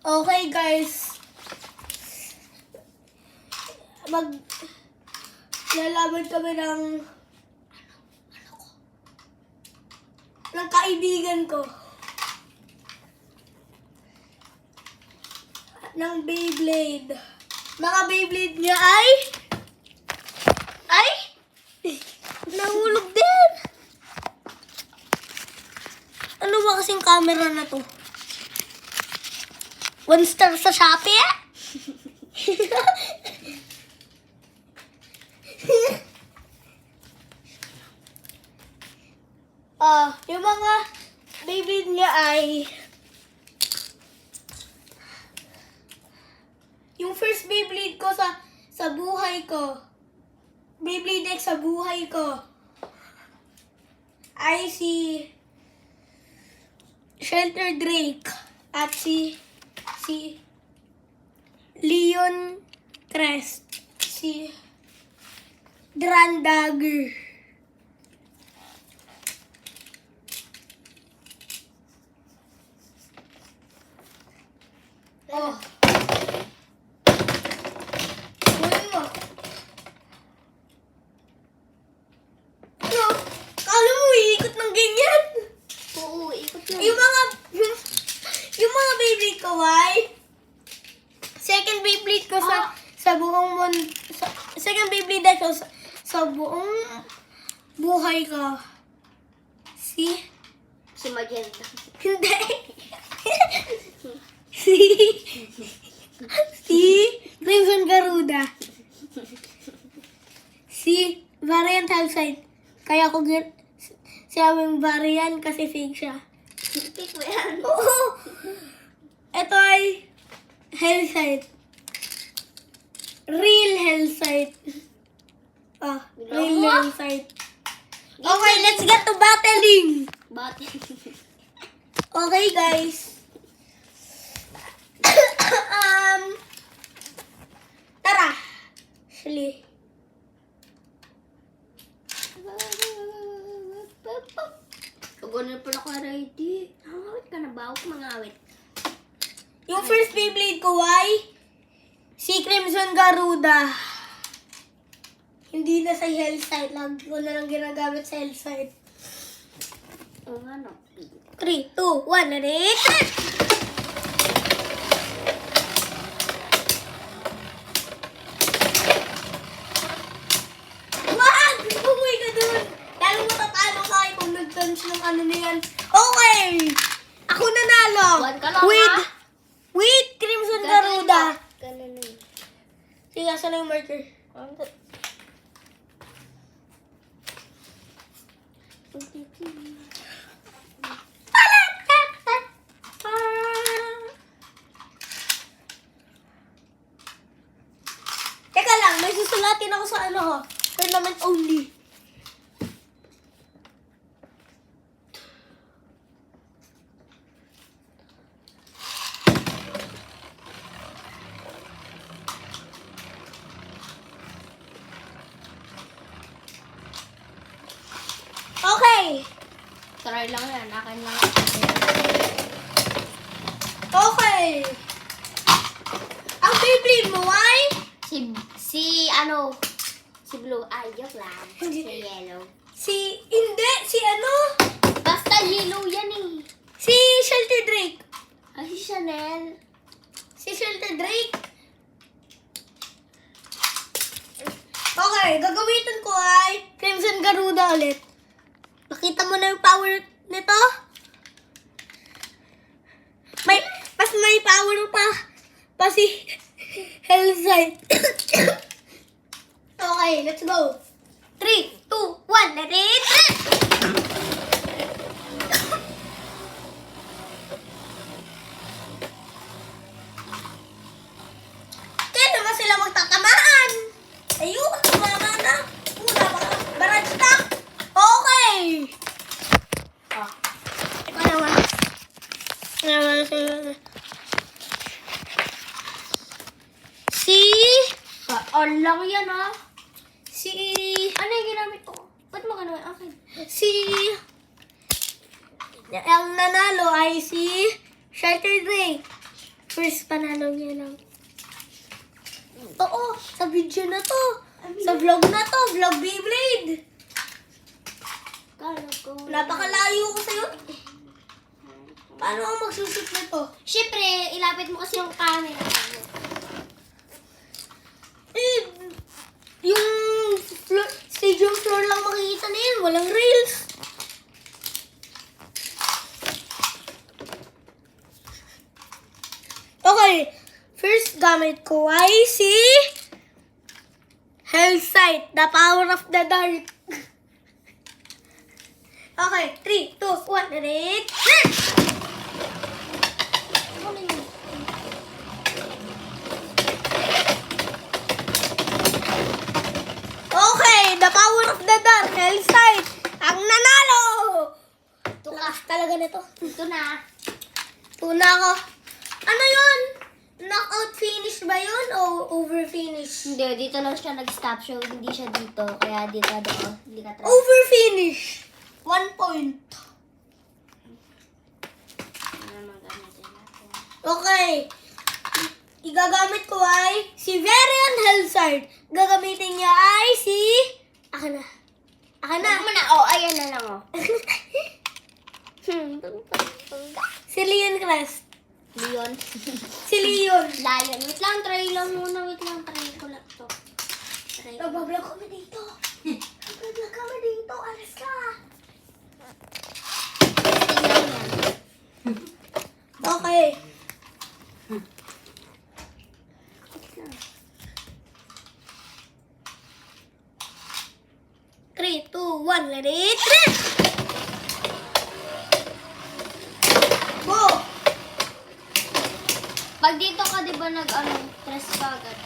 Okay guys. Lalaban kami ng kaibigan ko. Ng Beyblade. Mga Beyblade niya ay nahulog din. Ano ba kasing camera na to? 1 star sa Shopee? Yung mga Beyblade niya ay yung first Beyblade ko sa buhay ko. Beyblade X sa buhay ko ay si Shelter Drake at si Leon Crest, si Dran Dagger. Oh. Kunin mo. Ano? Kala mo iikot ng ganyan? Oo, ikot lang. Yung mga Beyblade ko ay second Beyblade ko sa buong mundo. Second Beyblade ko sa buong buhay ko. Si Magenta. Hindi. si Crimson Garuda. Si Variant Hellside. Kaya ko sinabing variant kasi fake siya. Pick mo yan. Oo. Ito ay Hellside. Real Hellside. Real Hellside. Okay, let's get to battling. Okay, guys. Tara. Actually. Ganun pala ka ready. Awit ka na ba? Huwag mangawit. Yung first Beyblade ko ay si Crimson Garuda. Hindi na sa Hellside. Lagi ko na lang ginagamit sa Hellside. Oo nga, no? 3, 2, 1, ready? Wag! Umuwi ka dun! Lalo matatalo ka kung nag-punch ng ano na yan. Okay! Ako nanalo! One ka lang, With Crimson Garuda. Ganun yun. Sige, saan na yung marker? Teka lang, may susulatin ako sa ano ho. Tournament only. Okay. Try lang yan. Akin lang. Okay. Ang Beyblade mo ay? Si Blue. Ay, joke lang. Si Yellow. Hindi, si ano? Basta yellow yan eh. Si Shelter Drake. Ay, si Chanel. Si Shelter Drake. Okay, gagamitin ko ay Crimson Garuda ulit. Nakita mo na yung power nito? Mas may power pa si Hellside. Okay, let's go. 3, 2, 1, ready? Kaya naman sila magtatamaan. Ayun, tumama na. Barrage stop. Okay. Ito naman. On lang yan ah. Ano yung ginamit ko? Ba't mo ganun? Okay. Ang nanalo ay si Shelter Drake. First panalo niya lang. Oo, sa video na to. Sa vlog na to. Vlog Beyblade. Kala ko. Napakalayo ko sa'yo. Paano ako magsushoot nito? Siyempre, ilapit mo kasi yung camera. Eh, yung stadium floor lang makikita na yun. Walang rails. Okay. First gamit ko ay si Hellsight, the power of the dark. Okay, 3, 2, 1, ready? Ano yun? Okay, the power of the dark, Hellsight, ang nanalo! Lakas talaga nito. Ito na. Tuna ako. Ano yun? Knockout finish ba yun o over finish? Hindi, dito lang siya nag-stop. So, hindi siya dito. Kaya dito, hindi ka try. Over finish. 1 point. Ano naman gamitin natin? Okay. Igagamit ko ay si Varian Hellside. Gagamitin niya ay si... Aka na. Ano mo na? Oh, ayan na lang, oh. Si Leon Crest. Leon. Si Leon. Lion. Wait lang, try lang muna. Wait lang, try ko lang to. Try ko. Nagbablog kami dito. Nagbablog kami dito. Alas ka. Tingnan yan. Okay. Three, two, one, ready? Go! Pag dito ka, di ba stress ka agad?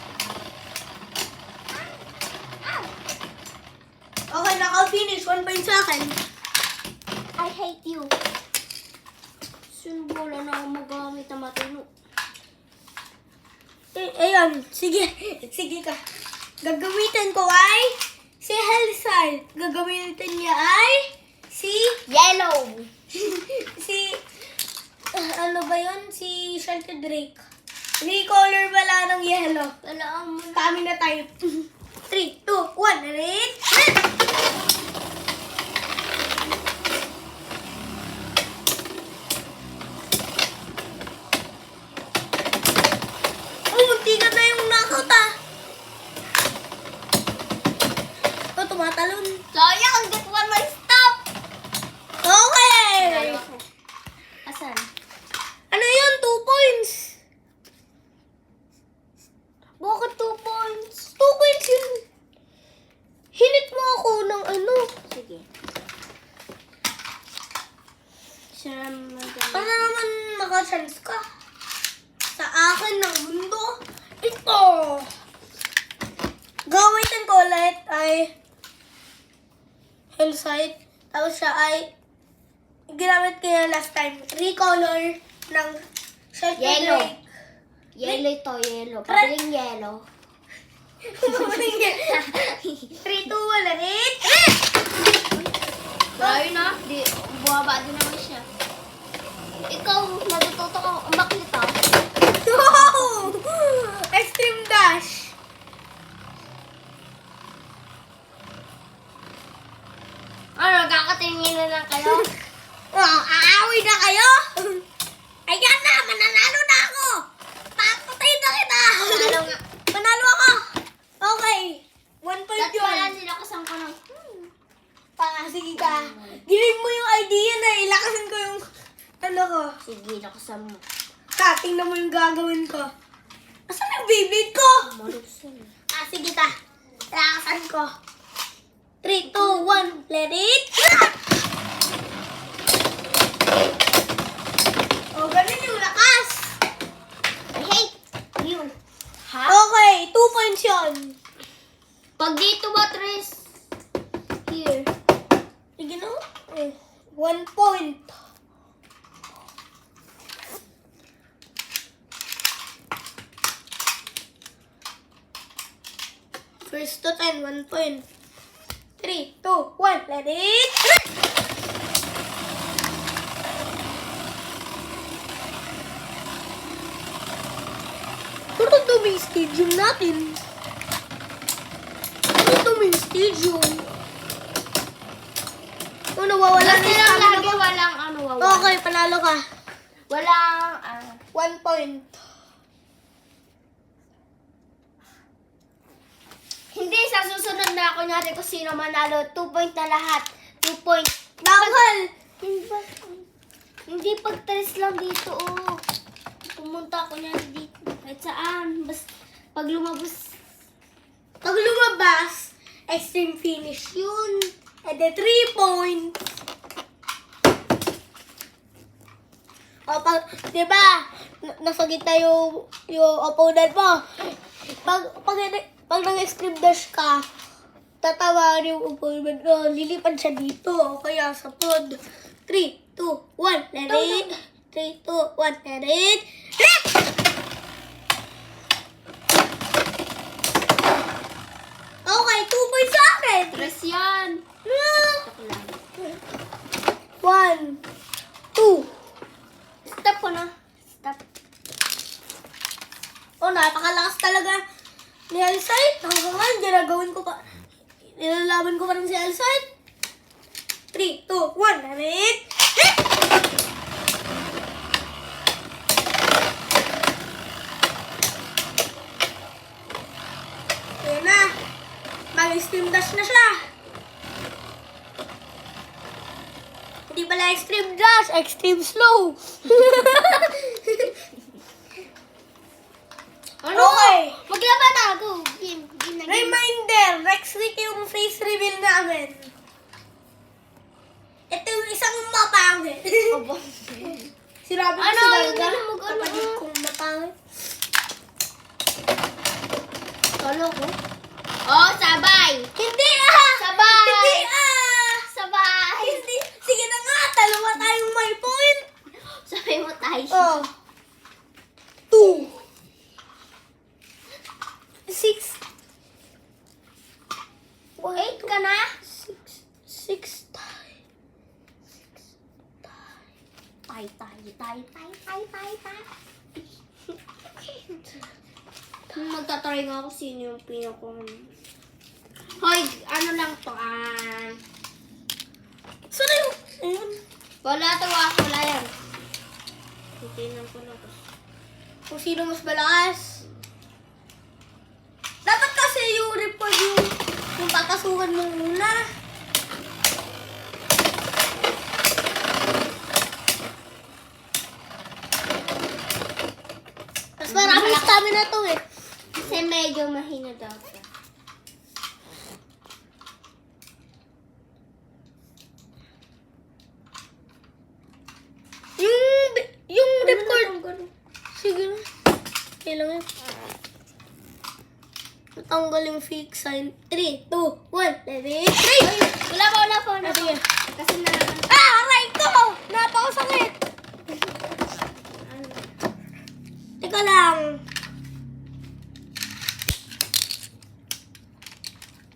Okay, naka-finish. 1 point sa akin. I hate you. Wala na ako magamit na matino. Ayan. Sige. Sige ka. Gagamitin ko ay si Hellside. Gagamitin niya ay si... Yellow. si... ano ba yun? Si Shelter Drake. Recolor pala ng yellow. Wala mo na. Kami na type. 3, 2, 1, ready? Oh, muntikan na yung knockout ah. Oh, tumatalon. Sayang, get one more stop. Okay. Asan? Ano yun? 2 points. Bakit 2 points? 2 points yun. Hinit mo ako ng ano. Sige. Siya Para naman makachance ka. Sa akin ng mundo. Ito. Gamitin ko ulit ay Hellside. Tapos siya ay ginamit ko yung last time. Recolor ng Shelter Yellow. Drake. Yellow ito, yellow. Pabiling yellow. 3, 2, 1, ready? Sorry na. Buwaba din naman siya. Ikaw, natututo ka. Ang bakit ito? Wow! Extreme dash. Ano, kakatingin na lang kayo? Oh, aaway na kayo? Ayan na, mananalo na ako. Papatayin na kita. Manalo nga. Manalo ako. Okay. 1 point Dapat pala yun. sila kasang ko ng... Sige ka. Giling mo yung idea na ilakasin ko yung ano ko. Sige, nakasan mo. Tingnan mo yung gagawin ko. Asan yung bibig ko? Maluksan. Sige ta. Lakasan ko. 3, 2, 1, let it. Oh, ganun yung lakas. I hate you. Ha? Okay, 2 points yun. Pag dito ba, Tres? Here. Sige na. 1 point. First to 10, 1 point. 3, 2, 1, let it. main stadium natin. Ito main stadium. Oh, nawawala Wala na yung silang stamina lagi, ko. walang ano, wawala. Okay, panalo ka. Walang, 1 point. hindi, sa susunod na, kunyari kung sino manalo, 2 point na lahat. 2 point. Bawal! Hindi pag-tres lang dito, oh. Pumunta ako niya dito. Kahit saan. Pag lumabas. Pag lumabas, extreme finish yun. And then 3 points. O, di ba, nasa gitna yung opponent mo. Pag nag-extreme dash ka, tatawarin yung opponent mo. Lilipad siya dito. O kaya sa pod. 3, 2, 1, let it. 3, 2, 1, let it. Rip! Okay, 2 points sa akin. Tres yan. Ito lang. 1, 2. Stop ko na. Stop. Oh, napakalakas talaga ni Alside. Hanggang ngayon, ginagawin ko pa. Nilalaban ko pa rin si Alside. 3, 2, 1, namin. Ayan na. Mag-extreme dash na siya. Hindi pala extreme dash, extreme slow. Ano? Okay. Maglaban na ako. Game. Game na game. Reminder, next week yung face reveal namin. Ito yung isang mapangit. Aba. Sirabi ko Ano? si Yung Darga. ganun mo, ganun. Kapatid kong mapangit. Solo ko? Oh, sabay. Hindi ah! Sabay. Hindi ah! Sabay. Hindi. Sige na nga, dalawa tayong may point. Sabay mo tayo. Oh. 2. 6. 8 ka na? 6 tayo. Tay. Magtatry nga ako sino yung pinakong... Hoy, ano lang to, Saan yung... Ayun. Wala to, wala yan. Titignan ko lang. Kung sino mas malakas. Dapat kasi yung report yung papasukan mo muna. Mas maraming stamina to eh. Kasi medyo mahina daw siya. Yung report. Sige na. Kailangan. Matanggal yung fake sign. 3, 2, 1, let it. 3! Wala pa. Sige. Kasi nalaman. Ah! Aray ko! Napakasakit! Teka lang.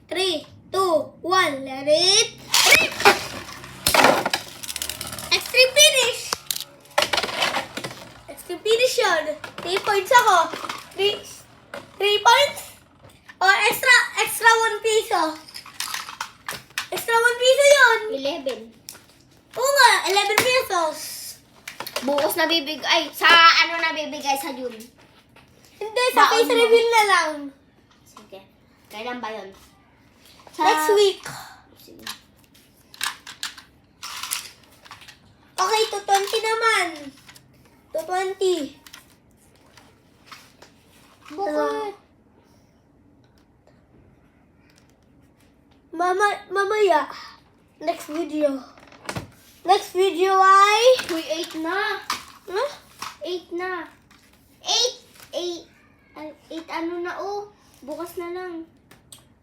3, 2, 1, let it. Rip! Extreme finish! Extreme finish yun. 3 points ako. 3 points? O, extra 1 piso. Extra 1 piso yun. 11. Oo nga, 11 pesos. Bukas nabibigay. Sa ano nabibigay sa June? Hindi, sa Baon face mo. reveal na lang. Sige. Kailan ba yun? Next week. Sige. Okay, to 20 naman. To 20. Bakit? Mamaya. Next video. Next video ay... Uy, 8 na. Huh? 8 na. 8 ano na oh. Bukas na lang.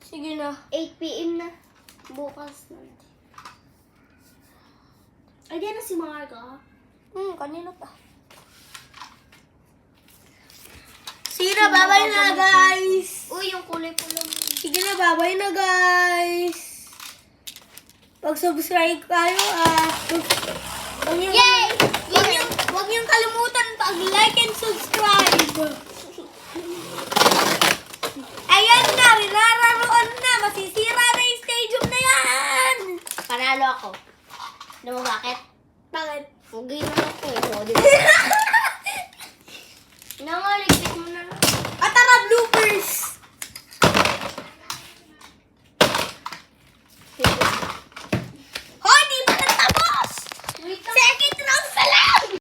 Sige na. 8 p.m. na. Bukas na. Ay, di na si Marga. Kanina pa. Sige na, bye-bye na guys. Uy, yung kulay pula mo. Sige na, bye-bye na guys. Pag-subscribe kayo Yay! Huwag niyong kalimutan pag-like and subscribe. Panalo ako. Alam mo bakit? Bakit? Huwag naman ako eh. O, di ba?